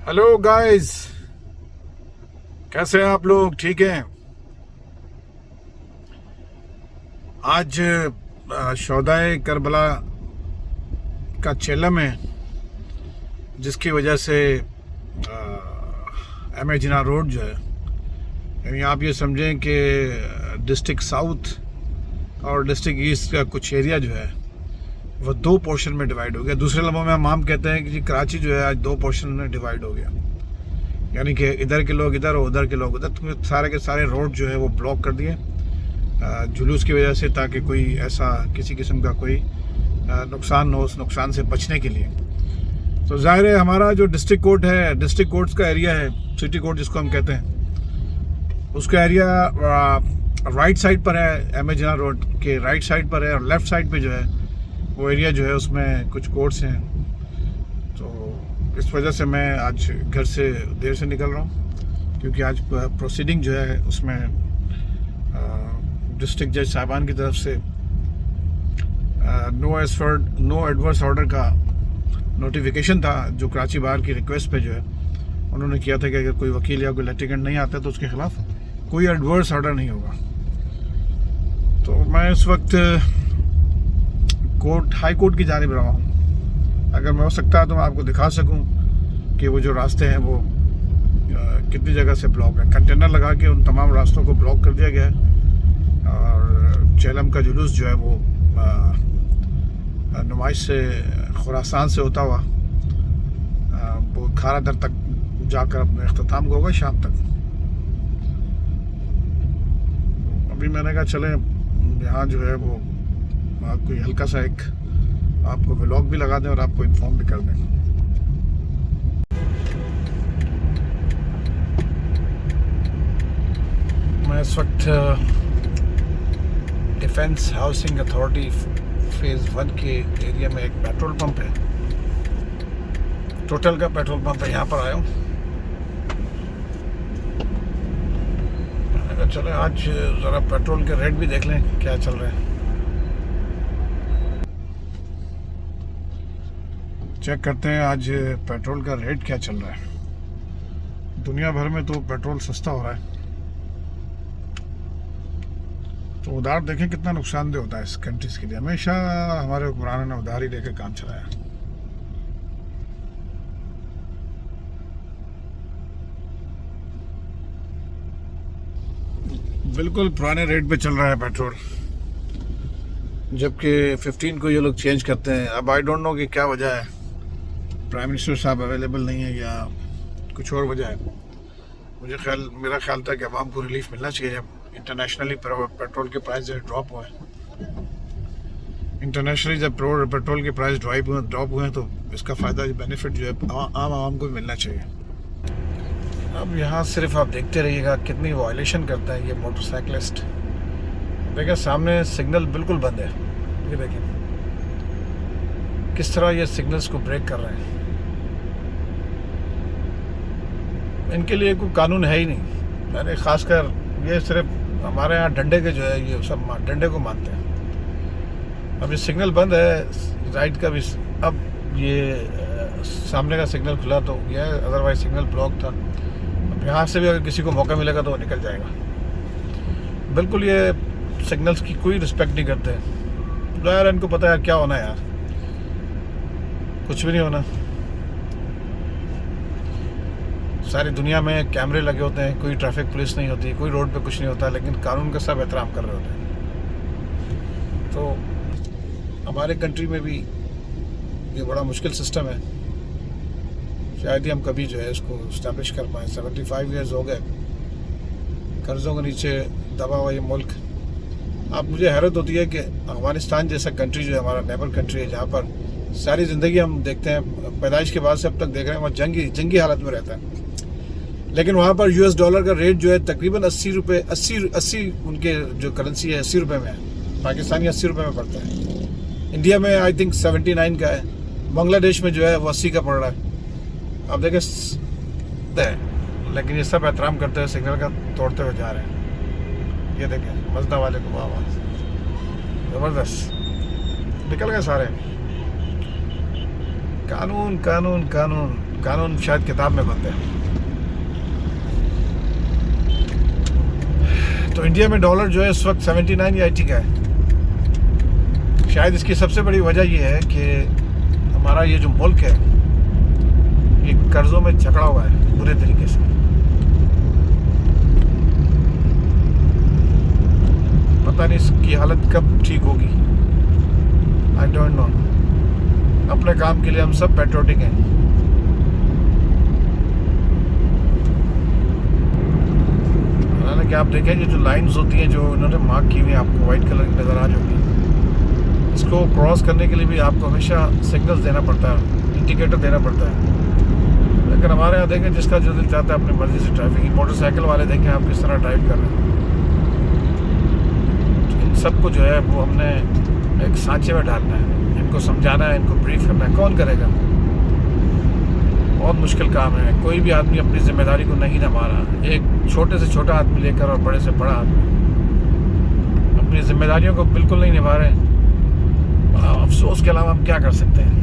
Hello guys, कैसे हैं आप लोग? ठीक हैं? आज शोदाए करबला का चेलम है, जिसकी वजह से एम ए जिना रोड जो है, यानी आप ये समझें कि डिस्ट्रिक्ट साउथ और डिस्ट्रिक्ट ईस्ट का कुछ एरिया जो है वो दो पोर्शन में डिवाइड हो गया। दूसरे लम्हों में हम आम कहते हैं कि जी कराची जो है आज दो पोर्शन में डिवाइड हो गया, यानी कि इधर के लोग इधर और उधर के लोग उधर। तो सारे के सारे रोड जो है वो ब्लॉक कर दिए जुलूस की वजह से, ताकि कोई ऐसा किसी किस्म का कोई नुकसान न हो, उस नुकसान से बचने के लिए। तो जाहिर है हमारा जो डिस्ट्रिक्ट कोर्ट है, डिस्ट्रिक्ट कोर्ट्स का एरिया है, सिटी कोर्ट जिसको हम कहते हैं, उसका एरिया राइट साइड पर है, एम ए जिना रोड के राइट साइड पर है, और लेफ़्ट साइड पे जो है वो एरिया जो है उसमें कुछ कोर्ट्स हैं। तो इस वजह से मैं आज घर से देर से निकल रहा हूँ, क्योंकि आज प्रोसीडिंग जो है उसमें डिस्ट्रिक्ट जज साहिबान की तरफ से नो एडवर्स ऑर्डर का नोटिफिकेशन था, जो कराची बार की रिक्वेस्ट पे जो है उन्होंने किया था कि अगर कोई वकील या कोई लिटिगेंट नहीं आता तो उसके खिलाफ कोई एडवर्स ऑर्डर नहीं होगा। तो मैं इस वक्त हाई कोर्ट की जानिब रहा हूँ। अगर मैं हो सकता है तो मैं आपको दिखा सकूँ कि वो जो रास्ते हैं वो कितनी जगह से ब्लॉक है। कंटेनर लगा के उन तमाम रास्तों को ब्लॉक कर दिया गया है, और चेलम का जुलूस जो है वो नुमाइश से खुरासान से होता हुआ वो खारा दर तक जाकर अपने अख्ताम को होगा शाम तक। अभी मैंने कहा चलें यहाँ जो है वो कोई हल्का सा एक आपको व्लॉग भी लगा दें और आपको इन्फॉर्म भी कर दें। मैं इस वक्त डिफेंस हाउसिंग अथॉरिटी फेज़ 1 के एरिया में एक पेट्रोल पंप है, टोटल का पेट्रोल पंप है, यहाँ पर आया हूँ। मैंने कहा चले आज ज़रा पेट्रोल के रेट भी देख लें क्या चल रहे हैं, चेक करते हैं आज पेट्रोल का रेट क्या चल रहा है। दुनिया भर में तो पेट्रोल सस्ता हो रहा है, तो उधार देखें कितना नुकसानदेह होता है इस कंट्रीज के लिए। हमेशा हमारे हुक्मरानों ने उधार ही लेकर काम चलाया। बिल्कुल पुराने रेट पे चल रहा है पेट्रोल, जबकि 15 को ये लोग चेंज करते हैं। अब आई डोंट नो कि क्या वजह है, प्राइम मिनिस्टर साहब अवेलेबल नहीं है या कुछ और वजह है। मेरा ख्याल था कि आवाम को रिलीफ मिलना चाहिए जब इंटरनेशनली पेट्रोल के प्राइस ड्रॉप हुए। इंटरनेशनली जब पेट्रोल के प्राइस ड्रॉप हुए तो इसका फ़ायदा, बेनिफिट जो है आवाम को भी मिलना चाहिए। अब यहाँ सिर्फ आप देखते रहिएगा कितनी वायलेशन करता है ये मोटरसाइकिलिस्ट। देखिए सामने सिग्नल बिल्कुल बंद है, ये देखिए किस तरह ये सिग्नल्स को ब्रेक कर रहे हैं। इनके लिए कोई कानून है ही नहीं। मैंने खासकर ये सिर्फ हमारे यहाँ डंडे के जो है ये सब डंडे को मानते हैं। अब ये सिग्नल बंद है राइट का भी, अब ये सामने का सिग्नल खुला तो ये, अदरवाइज सिग्नल ब्लॉक था। अब यहाँ से भी अगर किसी को मौका मिलेगा तो वो निकल जाएगा। बिल्कुल ये सिग्नल्स की कोई रिस्पेक्ट नहीं करते। तो यार इनको पता है यार क्या होना है, यार कुछ भी नहीं होना। सारी दुनिया में कैमरे लगे होते हैं, कोई ट्रैफिक पुलिस नहीं होती, कोई रोड पे कुछ नहीं होता, लेकिन कानून का सब एहतराम कर रहे होते हैं। तो हमारे कंट्री में भी ये बड़ा मुश्किल सिस्टम है, शायद ही हम कभी जो है इसको इस्टेब्लिश कर पाएँ। 75 ईयर्स हो गए कर्ज़ों के नीचे दबा हुआ ये मुल्क। अब मुझे हैरत होती है कि अफगानिस्तान जैसा कंट्री जो है हमारा नेबर कंट्री है, जहाँ पर सारी ज़िंदगी हम देखते हैं, पैदाइश के बाद से अब तक देख रहे हैं, वहाँ जंगी हालत में रहता है, लेकिन वहाँ पर US डॉलर का रेट जो है तकरीबन 80 रुपये, 80 उनके जो करेंसी है 80 रुपये में है, पाकिस्तानी 80 रुपये में पड़ता है। इंडिया में आई थिंक 79 का है, बांग्लादेश में जो है वो 80 का पड़ रहा है। अब देखें, लेकिन ये सब एहतराम करते हुए सिग्नल का तोड़ते हुए जा रहे हैं। ये देखें मजदा वाले को, वाह ज़बरदस्त, निकल गए सारे। कानून कानून कानून कानून शायद किताब में बंद है। तो इंडिया में डॉलर जो है इस वक्त 79 या 80 का है। शायद इसकी सबसे बड़ी वजह यह है कि हमारा ये जो मुल्क है ये कर्जों में जकड़ा हुआ है बुरे तरीके से। पता नहीं इसकी हालत कब ठीक होगी, आई डोंट नो। अपने काम के लिए हम सब पैट्रियोटिक हैं। हालांकि आप देखें ये जो लाइंस होती हैं जो इन्होंने मार्क की हुई है, आपको वाइट कलर की नज़र आ जाएगी। इसको क्रॉस करने के लिए भी आपको हमेशा सिग्नल्स देना पड़ता है, इंडिकेटर देना पड़ता है। लेकिन हमारे यहाँ देखें जिसका जो दिल चाहता है अपनी मर्जी से ड्राइविंग। मोटरसाइकिल वाले देखें आप किस तरह ड्राइव कर रहे हैं। इन सबको जो है वो हमने एक सांचे में डालना है, इनको समझाना है, इनको ब्रीफ करना है। कौन करेगा? बहुत मुश्किल काम है। कोई भी आदमी अपनी जिम्मेदारी को नहीं निभा रहा। एक छोटे से छोटा आदमी लेकर और बड़े से बड़ा आदमी अपनी जिम्मेदारियों को बिल्कुल नहीं निभा रहे। अफसोस के अलावा हम क्या कर सकते हैं?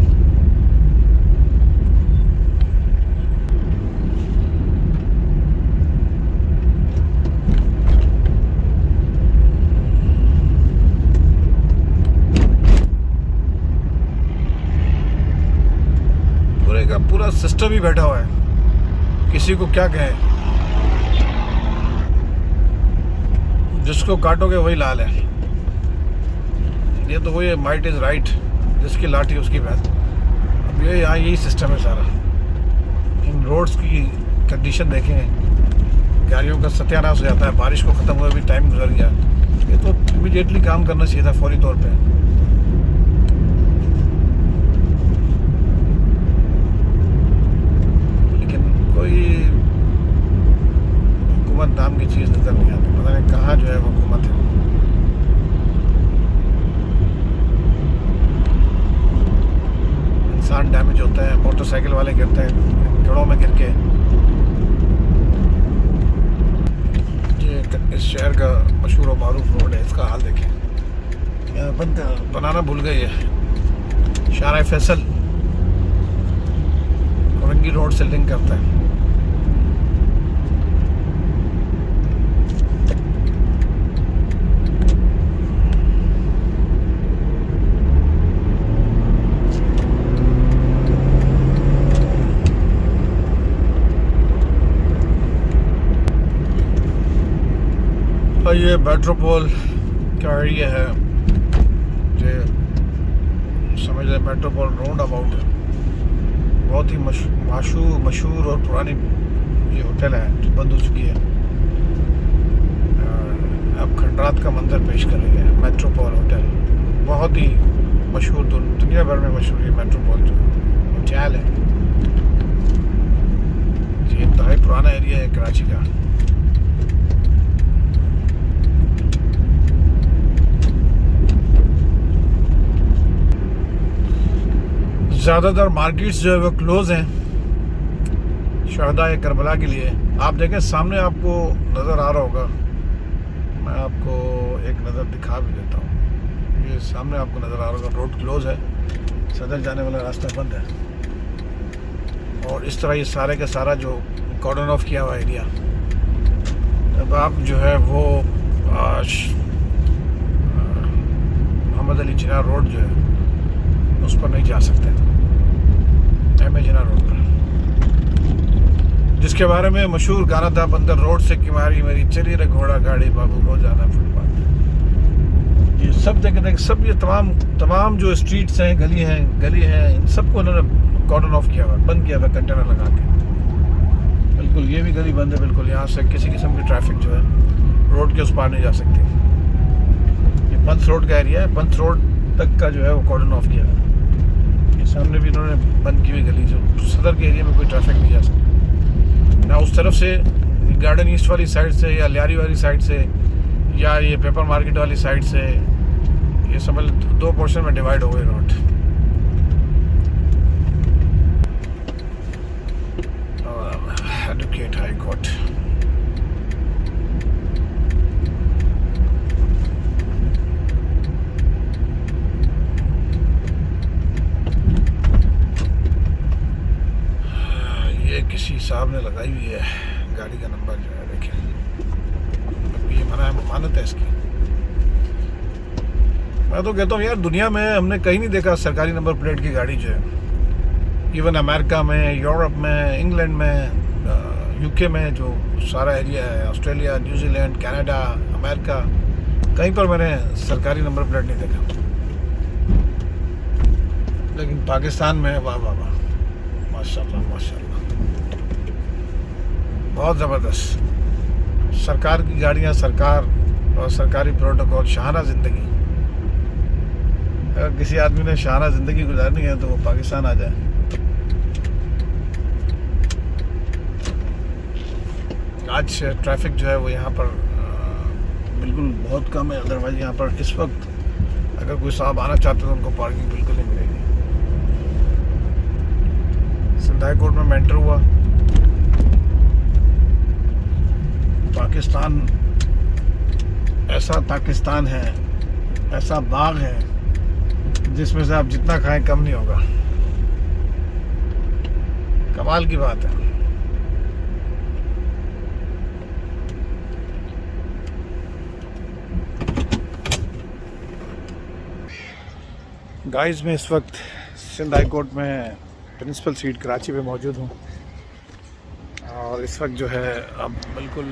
पूरे का पूरा सिस्टम ही बैठा हुआ है, किसी को क्या कहे। जिसको काटोगे वही लाल है। ये तो वही माइट इज़ राइट, जिसकी लाठी उसकी भैंस। अब ये यहाँ यही सिस्टम है सारा। इन रोड्स की कंडीशन देखें, गाड़ियों का सत्यानाश हो जाता है। बारिश को ख़त्म हुए भी टाइम गुजर गया। ये तो इमीडिएटली काम करना चाहिए था फौरी तौर पे। लेकिन कोई हुकूमत नाम की चीज़ नज़र नहीं आती। पता नहीं कहाँ जो है वो हुकूमत है। इंसान डैमेज होता है, मोटरसाइकिल वाले गिरते हैं गड़ों में गिर के। ये इस शहर का मशहूर और मारूफ रोड है, इसका हाल देखें। यहाँ बंद बनाना भूल गई है। शारा फैसल औरंगी रोड से लिंक करता है। ये मेट्रोपोल का एरिया है, जो समझ लें मेट्रोपोल राउंड अबाउट है। बहुत ही मशहूर और पुरानी ये होटल है जो बंद हो चुकी है। अब खंडरात का मंजर पेश कर रही है मेट्रोपोल होटल। बहुत ही मशहूर, दुनिया भर में मशहूर ये मेट्रोपोल जो होटल है। ये इंतहाई पुराना एरिया है कराची का। ज़्यादातर मार्केट्स जो है वो क्लोज़ हैं शहदाए करबला के लिए। आप देखें सामने आपको नज़र आ रहा होगा, मैं आपको एक नज़र दिखा भी देता हूँ। ये सामने आपको नज़र आ रहा होगा, रोड क्लोज़ है, सदर जाने वाला रास्ता बंद है। और इस तरह ये सारे का सारा जो कॉर्डन ऑफ किया हुआ एरिया। अब आप जो है वो मोहम्मद अली जिन्ना रोड जो है उस पर नहीं जा सकते। जिन्ना रोड पर, जिसके बारे में मशहूर गाना था, बंदर रोड से किमारी मेरी चली रे घोड़ा गाड़ी बाबू हो जाना फुटपाथ। ये सब जगह सब ये तमाम जो स्ट्रीट्स हैं, गली हैं, इन सबको उन्होंने कॉर्डन ऑफ किया हुआ, बंद किया हुआ कंटेनर लगा के। बिल्कुल ये भी गली बंद है। बिल्कुल यहाँ से किसी किस्म की ट्रैफिक जो है रोड के उस पार नहीं जा सकती। ये पंच रोड का एरिया है, पंच रोड तक का जो है वो कॉर्डन ऑफ किया है। ये सामने भी इन्होंने बंद की हुई गली, जो सदर के एरिया में कोई ट्रैफिक नहीं जा सकता ना। उस तरफ से गार्डन ईस्ट वाली साइड से या लियारी वाली साइड से या ये पेपर मार्केट वाली साइड से, ये समझ दो पोर्शन में डिवाइड हो गए रोड। Advocate high court. ये किसी साहब ने लगाई हुई है गाड़ी का नंबर जो है, देखिए ये मानत है इसकी। मैं तो कहता हूँ यार, दुनिया में हमने कहीं नहीं देखा सरकारी नंबर प्लेट की गाड़ी जो है। इवन अमेरिका में, यूरोप में, इंग्लैंड में, यूके में जो सारा एरिया है, ऑस्ट्रेलिया, न्यूजीलैंड, कनाडा, अमेरिका, कहीं पर मैंने सरकारी नंबर प्लेट नहीं देखा। लेकिन पाकिस्तान में वाह वाह वाह, माशाल्लाह माशाल्लाह, बहुत ज़बरदस्त। सरकार की गाड़ियाँ, सरकार और सरकारी प्रोटोकॉल, शाहाना ज़िंदगी। अगर किसी आदमी ने शाहाना ज़िंदगी गुजारनी है तो वो पाकिस्तान आ जाए। आज ट्रैफिक जो है वो यहाँ पर बिल्कुल बहुत कम है। अदरवाइज यहाँ पर इस वक्त अगर कोई साहब आना चाहते तो उनको पार्किंग बिल्कुल नहीं मिलेगी। सिंध हाई कोर्ट में मैं एंटर हुआ। पाकिस्तान ऐसा पाकिस्तान है, ऐसा बाग है जिसमें से आप जितना खाएं कम नहीं होगा। कमाल की बात है। गाइस, मैं इस वक्त सिंध हाई कोर्ट में प्रिंसिपल सीट कराची पे मौजूद हूँ और इस वक्त जो है अब बिल्कुल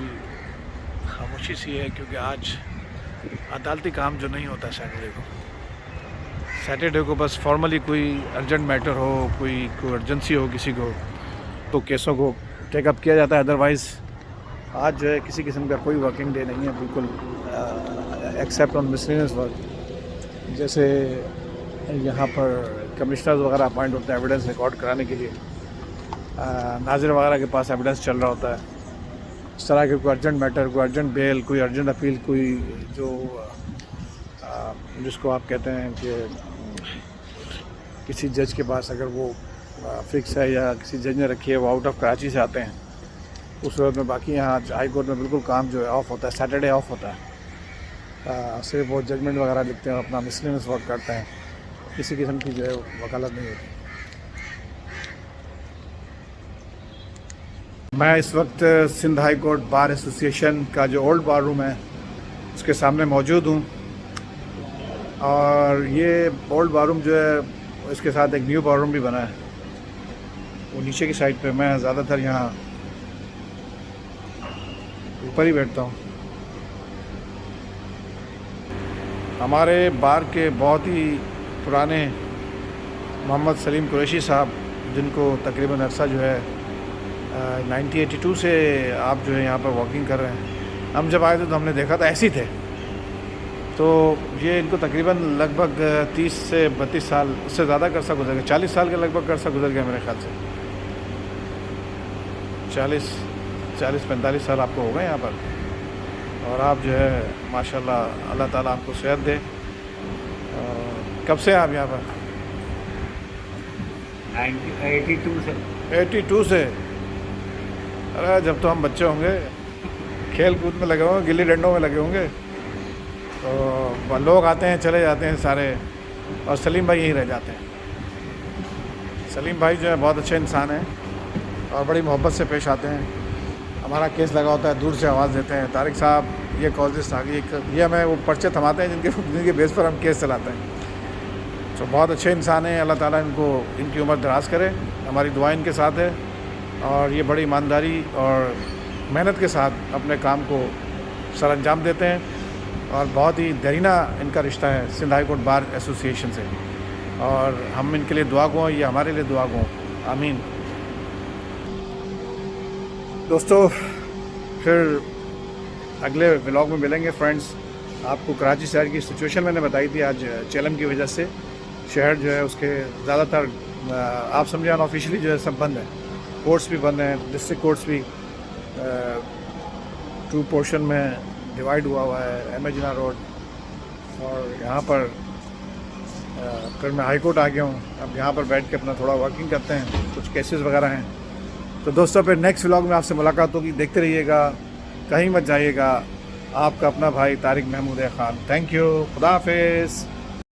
खामोशी सी है, क्योंकि आज अदालती काम जो नहीं होता सैटरडे को बस फॉर्मली कोई अर्जेंट मैटर हो, कोई अर्जेंसी हो किसी को, तो केसों को टेकअप किया जाता है। अदरवाइज़ आज जो है किसी किस्म का कोई वर्किंग डे नहीं है, बिल्कुल एक्सेप्ट ऑन मिसलेनियस वर्क। जैसे यहाँ पर कमिश्नर्स वगैरह अपॉइंट होते हैं एविडेंस रिकॉर्ड कराने के लिए, नाजिर वगैरह के पास एविडेंस चल रहा होता है। इस तरह के कोई अर्जेंट मैटर, कोई अर्जेंट बेल, कोई अर्जेंट अपील, कोई जो जिसको आप कहते हैं कि किसी जज के पास अगर वो फिक्स है या किसी जज ने रखी है, वो आउट ऑफ कराची से आते हैं, उस वक्त में बाकी यहाँ हाई कोर्ट में बिल्कुल काम जो है ऑफ होता है। सैटरडे ऑफ होता है, सिर्फ वो जजमेंट वगैरह लिखते हैं, अपना मिसलेनियस वर्क करते हैं। किसी किस्म की जो है वकालत नहीं होती। मैं इस वक्त Sindh high court bar association का जो ओल्ड बार रूम है उसके सामने मौजूद हूँ और ये ओल्ड बार रूम जो है इसके साथ एक न्यू बार रूम भी बना है, वो नीचे की साइड पे। मैं ज़्यादातर यहाँ ऊपर ही बैठता हूँ। हमारे बार के बहुत ही पुराने मोहम्मद सलीम कुरैशी साहब, जिनको तकरीबन अरसा जो है 1982 से आप जो है यहाँ पर वॉकिंग कर रहे हैं। हम जब आए थे तो हमने देखा था ऐसे ही थे। तो ये इनको तकरीबन लगभग 30 से 32 साल, उससे ज़्यादा का अर्सा गुजर गया, 40 साल के लगभग अर्सा गुजर गया मेरे ख्याल से। 40-45 साल आपको हो गए यहाँ पर। और आप जो है माशाल्लाह, अल्लाह ताला आपको सेहत दे। कब से आप यहाँ पर? 82 से। अरे जब तो हम बच्चे होंगे, खेल कूद में लगे होंगे, गिल्ली डंडों में लगे होंगे, तो लोग आते हैं चले जाते हैं सारे, और सलीम भाई यहीं रह जाते हैं। सलीम भाई जो है बहुत अच्छे इंसान हैं और बड़ी मोहब्बत से पेश आते हैं। हमारा केस लगा होता है, दूर से आवाज़ देते हैं, तारिक साहब ये कॉजेस आ गई, ये हमें वो पर्चे थमाते हैं जिनके बेस पर हम केस चलाते हैं। तो बहुत अच्छे इंसान हैं, अल्लाह ताला इनको, इनकी उम्र दराज करे। हमारी दुआ इनके साथ है और ये बड़ी ईमानदारी और मेहनत के साथ अपने काम को सर अंजाम देते हैं और बहुत ही दरीना इनका रिश्ता है Sindh high court bar association से, और हम इनके लिए दुआ गो, ये हमारे लिए दुआ गो। आमीन। दोस्तों, फिर अगले व्लॉग में मिलेंगे फ्रेंड्स। आपको कराची शहर की सिचुएशन मैंने बताई थी। आज चेलम की वजह से शहर जो है उसके ज़्यादातर आप समझे अनऑफिशियली जो है सब बंद है। कोर्ट्स भी बंद हैं, डिस्ट्रिक्ट कोर्ट्स भी 2 पोर्शन में डिवाइड हुआ है, एमेजिना रोड। और यहाँ पर फिर मैं हाई कोर्ट आ गया हूँ। अब यहाँ पर बैठ के अपना थोड़ा वर्किंग करते हैं, कुछ केसेस वगैरह हैं। तो दोस्तों, फिर नेक्स्ट व्लॉग में आपसे मुलाकात होगी। देखते रहिएगा, कहीं मत जाइएगा। आपका अपना भाई तारिक महमूद खान। Thank you. खुदा हाफिज़।